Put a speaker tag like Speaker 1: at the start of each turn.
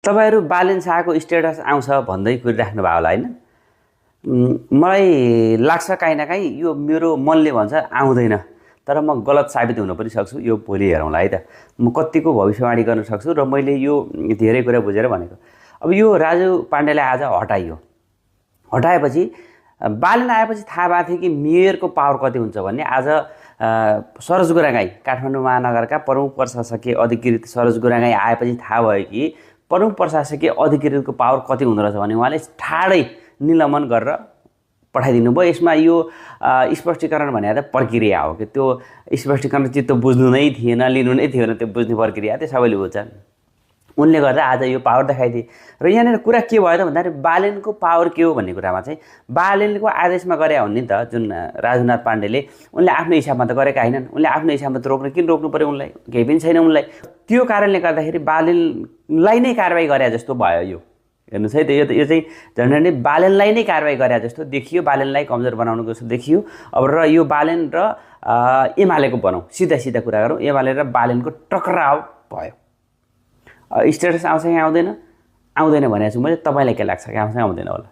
Speaker 1: तपाईहरु बालेन शाहको स्टेटस आउँछ भन्दै कुरिराख्नु भयो होला हैन? मलाई लाग्छ काहीँ न काहीँ यो मेरो मनले भन्छ आउँदैन। तर म गलत साबित हुन पनि सक्छु। यो भोलि हेरौँला है त। म कतिको भविष्यवाणी गर्न सक्छु र मैले यो धेरै कुरा बुझेर भनेको। अब यो राजु पाण्डेलाई आज हटाइयो। हटाएपछि बालेन आएपछि थाहा भएको थियो कि मेयरको पावर कति हुन्छ भन्ने। आज सरोज गुरागाई काठमाडौँ महानगरका प्रमुख प्रशासकीय अधिकृत सरोज गुरागाई आएपछि थाहा भयो कि प्रमुख प्रशासकीय अधिकृतको पावर कति हुँदो रहेछ भने उहाँले ठाडै निलम्बन गरेर पठाइदिनु भयो। यसमा यो स्पष्टीकरण भने त प्रक्रिया हो कि त्यो स्पष्टीकरण चित्त बुझ्नु नै थिएन, लिनु नै थिएन, त्यो बुझ्ने प्रक्रिया त्यो सबैले बुझ्छन्। उनले गर्दा आज यो पावर देखाइदिए र यहाँनिर कुरा के भयो त भन्दाखेरि बालेनको पावर के हो भन्ने कुरामा चाहिँ बालेनको आदेशमा गरे हुन् नि त। जुन राजनाथ पाण्डेले उनले आफ्नो हिसाबमा त गरेका हैनन्। उनले आफ्नो हिसाबमा त किन रोक्नु पर्यो उनलाई? केही पनि छैन उनलाई। त्यो कारणले गर्दाखेरि बालेनलाई नै कारबाही गरे जस्तो भयो। यो हेर्नुहोस् है, यो चाहिँ झन्डै बालेनलाई नै कारबाही गरे जस्तो देखियो। बालेनलाई कमजोर बनाउनुको जस्तो देखियो। अब र यो बालेन र एमालेको बनाऊ, सीधा कुरा गरौँ, एमाले र बालेनको टकराव भयो। स्टेटस आउँछ कि आउँदैन? आउँदैन भनेको छु मैले। तपाईँलाई के लाग्छ कि आउँछ आउँदैन होला?